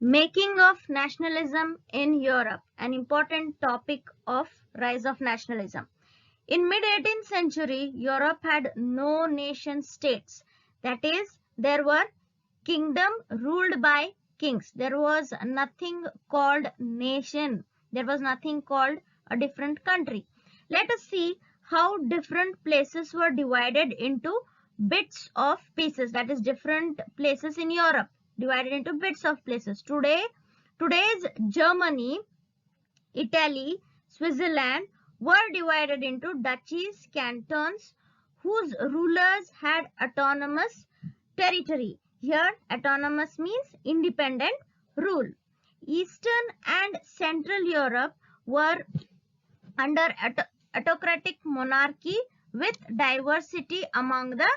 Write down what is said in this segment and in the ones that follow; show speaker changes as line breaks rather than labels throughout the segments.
Making of nationalism in Europe, an important topic of rise of nationalism. In mid-18th century, Europe had no nation states. That is, there were kingdom ruled by kings. There was nothing called nation. There was nothing called a different country. Let us see how different places were divided into bits of pieces. That is, different places in Europe divided into bits of places. Today's Germany, Italy, Switzerland were divided into duchies, cantons, whose rulers had autonomous territory. Here, autonomous means independent rule. Eastern and Central Europe were under autocratic monarchy with diversity among the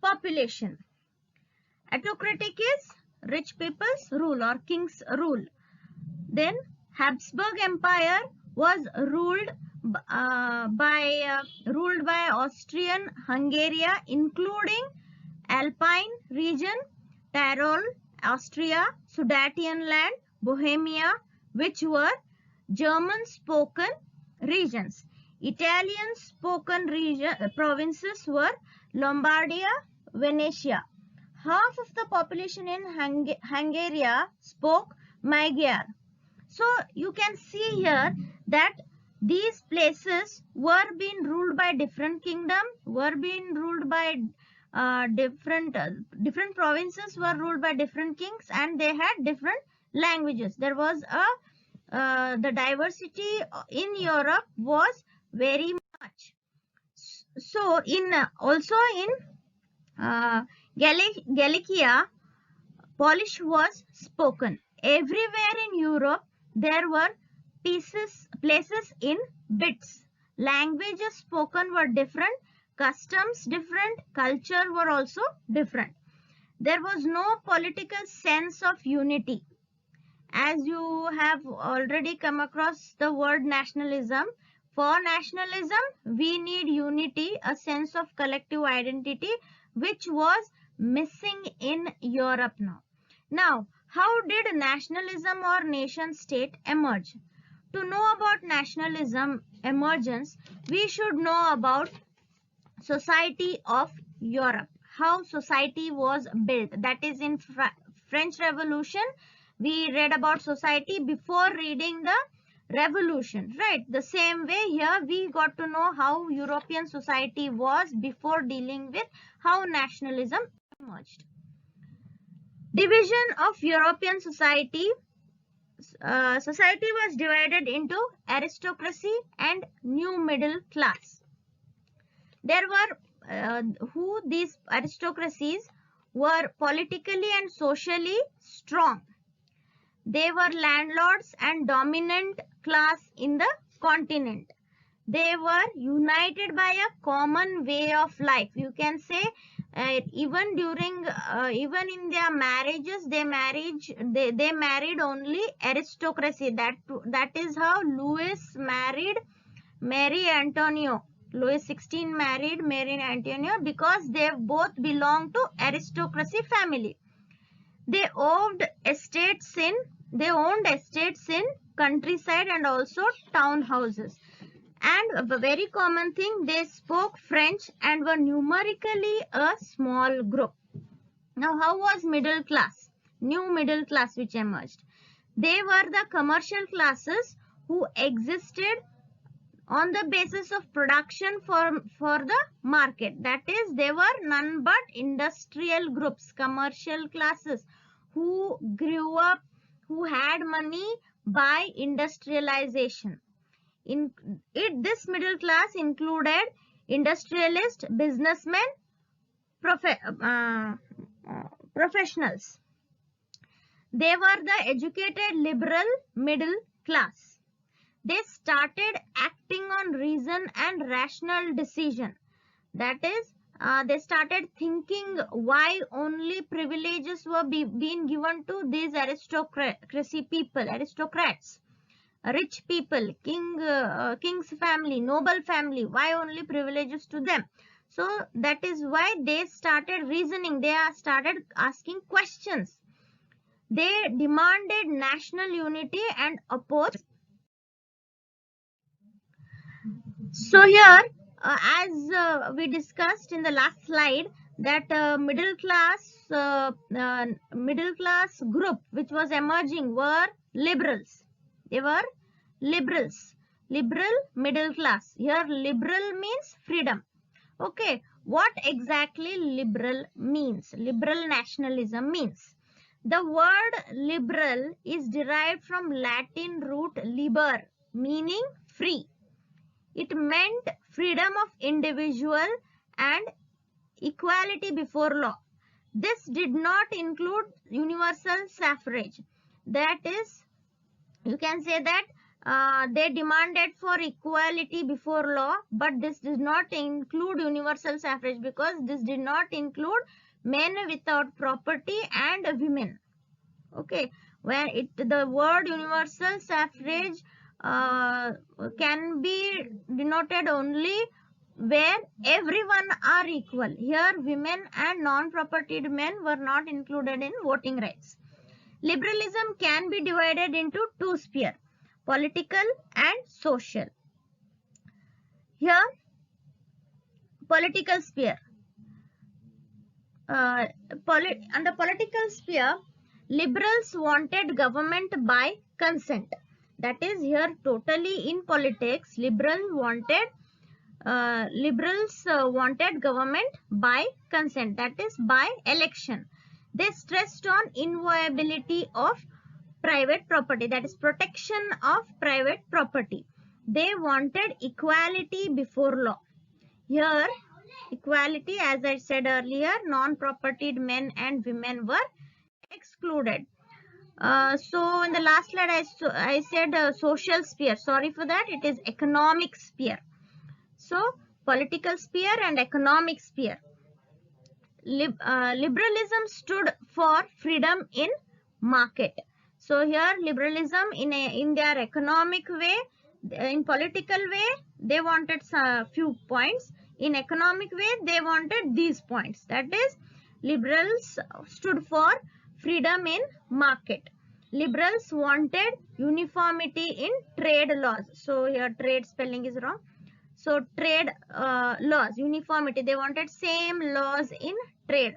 population. Autocratic is rich people's rule or king's rule. Then Habsburg Empire was ruled by Austrian Hungary, including Alpine region, Tyrol, Austria, Sudetian land, Bohemia, which were German spoken regions. Italian spoken provinces were Lombardia, Venetia. Half of the population in Hungary spoke Magyar. So you can see here that these places were being ruled by different kingdom, were being ruled by different provinces were ruled by different kings, and they had different languages. There was the diversity in Europe was very much. So in also in Galicia, Polish was spoken. Everywhere in Europe, there were places in bits. Languages spoken were different, customs different, culture were also different. There was no political sense of unity. As you have already come across the word nationalism, for nationalism, we need unity, a sense of collective identity, which was missing in Europe now. Now, how did nationalism or nation state emerge? To know about nationalism emergence, we should know about society of Europe, how society was built. That is in French Revolution, we read about society before reading the revolution, right? The same way here we got to know how European society was before dealing with how nationalism emerged. Division of European society. Society was divided into aristocracy and new middle class. There were these aristocracies were politically and socially strong. They were landlords and dominant class in the continent. They were united by a common way of life. You can say even in their marriages, they married only aristocracy. That is how Louis married Mary Antonio. Louis XVI married Mary Antonio because they both belonged to aristocracy family. They owned estates in countryside and also townhouses. And a very common thing, they spoke French and were numerically a small group. Now, how was middle class? New middle class which emerged. They were the commercial classes who existed on the basis of production for the market. That is, they were none but industrial groups, commercial classes who grew up, who had money by industrialization. This middle class included industrialists, businessmen, professionals. They were the educated liberal middle class. They started acting on reason and rational decision. That is, they started thinking why only privileges were being given to these aristocracy people, aristocrats, rich people, king's family, noble family, why only privileges to them? So that is why they started reasoning. They started asking questions. They demanded national unity and opposed. So here, as we discussed in the last slide, that middle class group which was emerging were liberals. They were liberals, liberal middle class. Here, liberal means freedom. Okay, what exactly liberal means? Liberal nationalism means. The word liberal is derived from Latin root liber, meaning free. It meant freedom of individual and equality before law. This did not include universal suffrage. That is, you can say that they demanded for equality before law, but this does not include universal suffrage, because this did not include men without property and women. Okay, where the word universal suffrage can be denoted only where everyone are equal. Here, women and non-propertied men were not included in voting rights. Liberalism can be divided into two spheres, political and social. Here, political sphere. On the political sphere, liberals wanted government by consent. That is, here totally in politics, liberals wanted government by consent. That is, by election. They stressed on inviolability of private property. That is, protection of private property. They wanted equality before law. Here, equality, as I said earlier, non-propertied men and women were excluded. So in the last slide, I said social sphere. Sorry for that. It is economic sphere. So political sphere and economic sphere. Liberalism stood for freedom in market. So here, liberalism in their economic way, in political way, they wanted a few points. In economic way, they wanted these points. That is, liberals stood for freedom in market. Liberals wanted uniformity in trade laws. So here, trade spelling is wrong. So trade laws, uniformity. They wanted same laws in trade.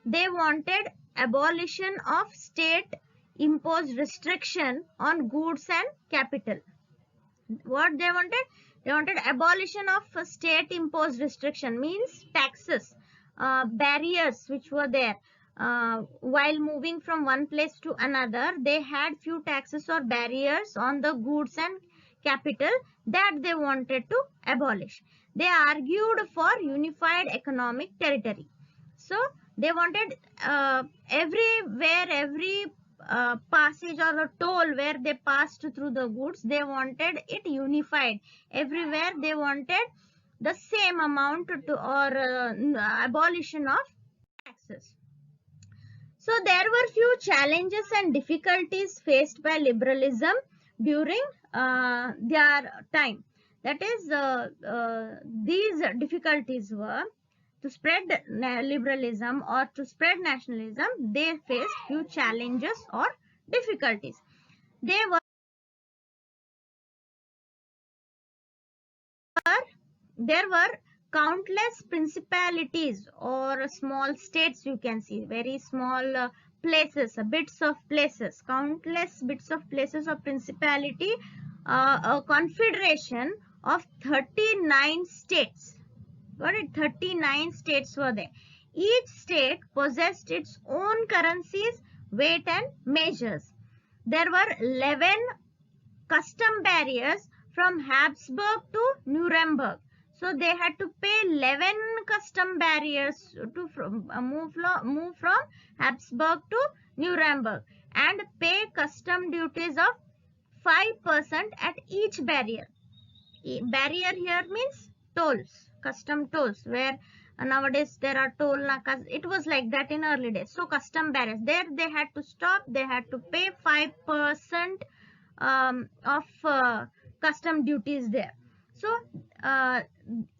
They wanted abolition of state imposed restriction on goods and capital. What they wanted? They wanted abolition of state imposed restriction, means taxes, barriers which were there. While moving from one place to another, they had few taxes or barriers on the goods and capital that they wanted to abolish. They argued for unified economic territory. So they wanted everywhere, every passage or a toll where they passed through the goods, they wanted it unified. Everywhere they wanted the same amount to, or abolition of taxes. So there were few challenges and difficulties faced by liberalism during their time. That is, these difficulties were to spread liberalism or to spread nationalism. They faced few challenges or difficulties. There were countless principalities or small states, you can see, very small places, bits of places, countless bits of places of principality, a confederation of 39 states. Got it? 39 states were there. Each state possessed its own currencies, weight and measures. There were 11 custom barriers from Habsburg to Nuremberg. So they had to pay 11 custom barriers to move from Habsburg to Nuremberg and pay custom duties of 5% at each barrier. Barrier here means tolls, custom tolls, where nowadays there are toll nakas. It was like that in early days. So custom barriers, there they had to stop, they had to pay 5% of custom duties there. So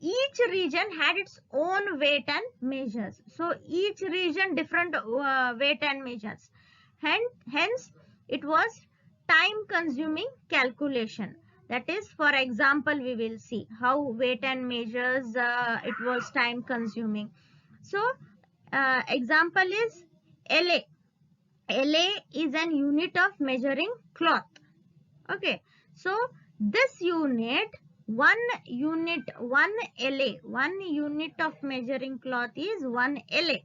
each region had its own weight and measures. So each region different weight and measures. Hence, it was time-consuming calculation. That is, for example, we will see how weight and measures it was time-consuming. So, example is LA. LA is an unit of measuring cloth. Okay, so this unit, one unit of measuring cloth is 1 LA.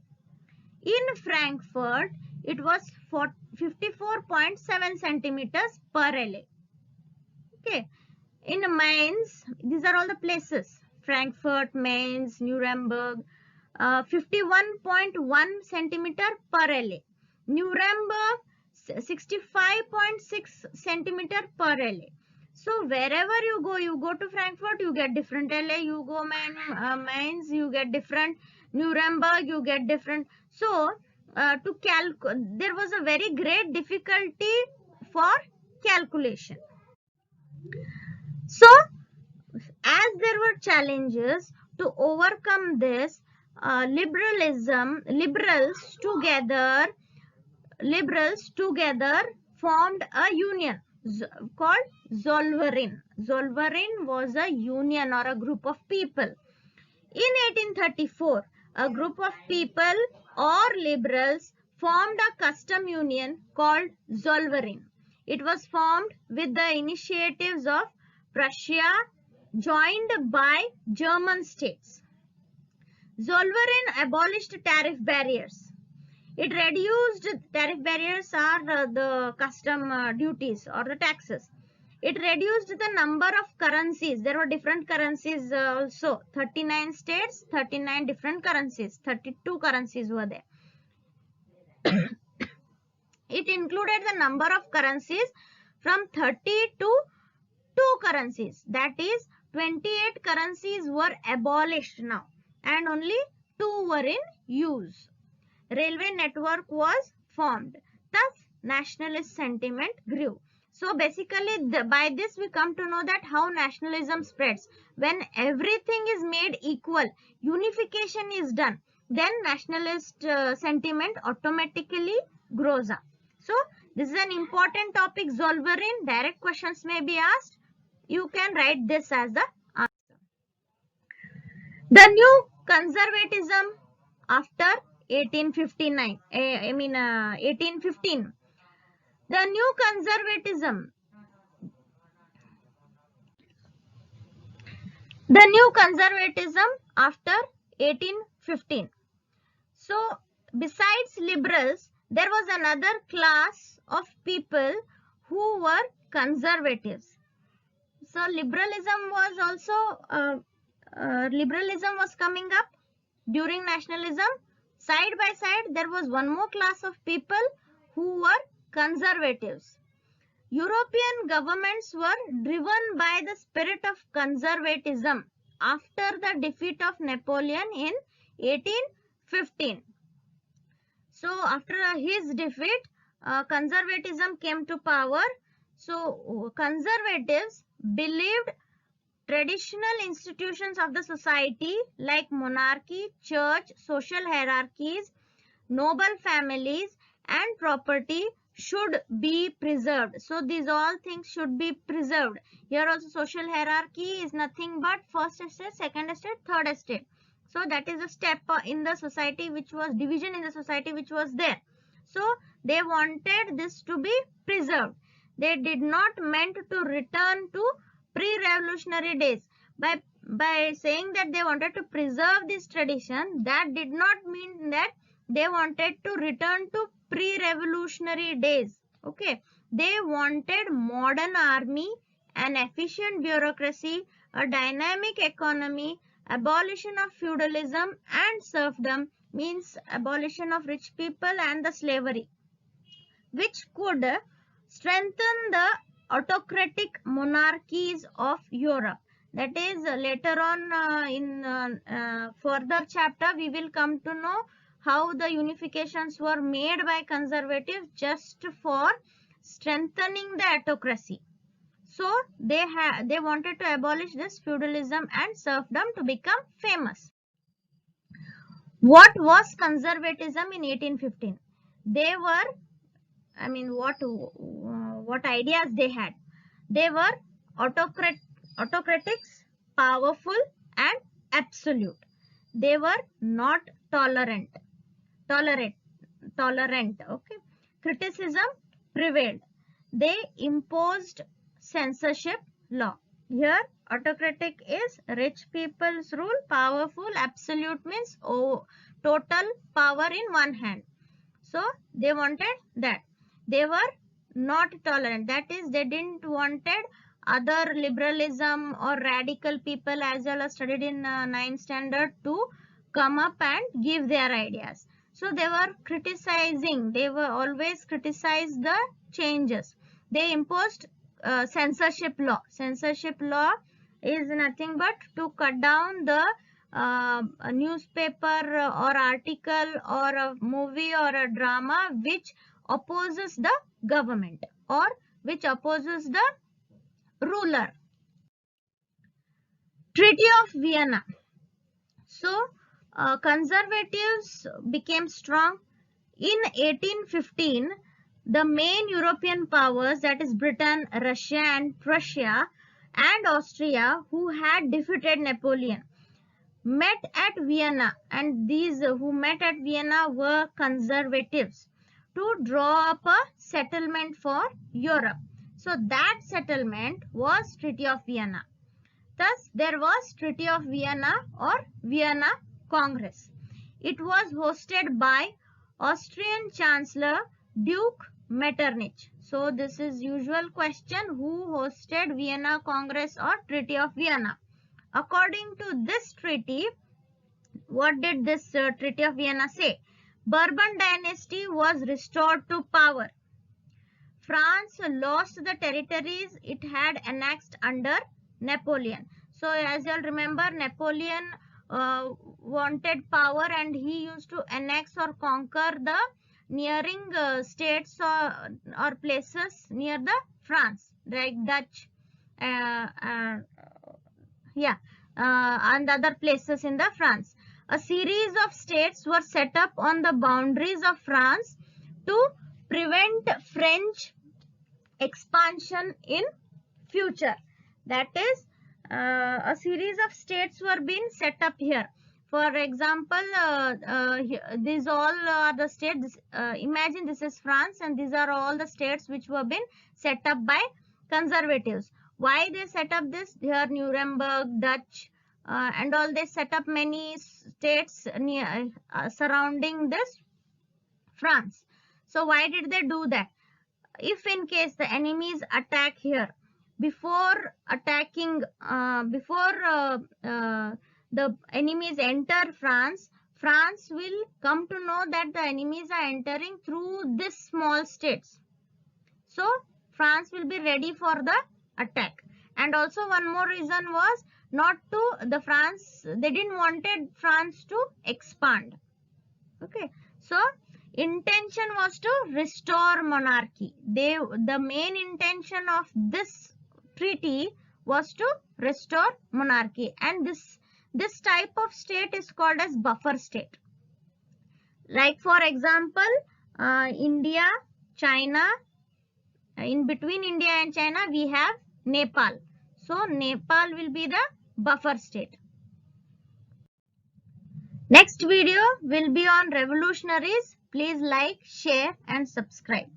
In Frankfurt, it was 54.7 centimeters per LA. Okay, in Mainz, these are all the places: Frankfurt, Mainz, Nuremberg, 51.1 centimeter per LA. Nuremberg, 65.6 centimeter per LA. So wherever you go to Frankfurt, you get different LA. You go Mainz, you get different. Nuremberg, you get different. So there was a very great difficulty for calculation. So as there were challenges to overcome this, liberals together formed a union called Zollverein. Zollverein was a union or a group of people. In 1834, a group of people or liberals formed a custom union called Zollverein. It was formed with the initiatives of Prussia, joined by German states. Zollverein abolished tariff barriers. It reduced tariff barriers are the custom duties or the taxes. It reduced the number of currencies. There were different currencies also. 39 states, 39 different currencies. 32 currencies were there. It included the number of currencies from 30 to 2 currencies. That is, 28 currencies were abolished now and only 2 were in use. Railway network was formed. Thus, nationalist sentiment grew. So basically, by this we come to know that how nationalism spreads. When everything is made equal, unification is done, then nationalist sentiment automatically grows up. So this is an important topic, Zollverein. Direct questions may be asked. You can write this as the answer. The new conservatism after 1859. 1815. The new conservatism. The new conservatism after 1815. So, besides liberals, there was another class of people who were conservatives. So, liberalism was coming up during nationalism. Side by side, there was one more class of people who were conservatives. European governments were driven by the spirit of conservatism after the defeat of Napoleon in 1815. So after his defeat, conservatism came to power. So conservatives believed traditional institutions of the society like monarchy, church, social hierarchies, noble families and property should be preserved. So these all things should be preserved. Here also social hierarchy is nothing but first estate, second estate, third estate. So that is a step in the society which was division in the society which was there. So they wanted this to be preserved. They did not meant to return to pre-revolutionary days. By saying that they wanted to preserve this tradition, that did not mean that they wanted to return to pre-revolutionary days. Okay, they wanted modern army, an efficient bureaucracy, a dynamic economy, abolition of feudalism and serfdom, means abolition of rich people and the slavery, which could strengthen the autocratic monarchies of Europe. That is, later on in further chapter, we will come to know how the unifications were made by conservatives just for strengthening the autocracy. So they wanted to abolish this feudalism and serfdom to become famous. What was conservatism in 1815? They were I mean, what ideas they had. They were autocratics, powerful, and absolute. They were not tolerant. Tolerate, tolerant. Okay. Criticism prevailed. They imposed censorship law. Here, autocratic is rich people's rule. Powerful, absolute means total power in one hand. So they wanted that. They were not tolerant. That is, they didn't wanted other liberalism or radical people, as well as studied in 9th standard, to come up and give their ideas. So they were criticizing. They were always criticize the changes. They imposed censorship law. Censorship law is nothing but to cut down the a newspaper or article or a movie or a drama which opposes the government or which opposes the ruler. Treaty of Vienna. So conservatives became strong. In 1815, the main European powers, that is Britain, Russia and Prussia and Austria, who had defeated Napoleon, met at Vienna, and these who met at Vienna were conservatives, to draw up a settlement for Europe. So that settlement was Treaty of Vienna. Thus there was Treaty of Vienna or Vienna Congress. It was hosted by Austrian Chancellor Duke Metternich. So this is usual question, who hosted Vienna Congress or Treaty of Vienna? According to this treaty, what did this Treaty of Vienna say? Bourbon dynasty was restored to power. France lost the territories it had annexed under Napoleon. So as you all remember, Napoleon wanted power, and he used to annex or conquer the nearing states or places near the France, like Dutch, and other places in the France. A series of states were set up on the boundaries of France to prevent French expansion in future. That is, a series of states were being set up here. For example, these all are the states. Imagine this is France, and these are all the states which were being set up by conservatives. Why they set up this? Here Nuremberg, Dutch, and all, they set up many states near surrounding this France. So why did they do that? If in case the enemies attack here, before attacking, the enemies enter France, France will come to know that the enemies are entering through this small states. So France will be ready for the attack. And also one more reason was not to they didn't wanted France to expand. Okay, so intention was to restore monarchy. The main intention of this treaty was to restore monarchy, and this type of state is called as buffer state. Like for example, India, China, in between India and China we have Nepal. So Nepal will be the buffer state. Next video will be on revolutionaries. Please like, share and subscribe.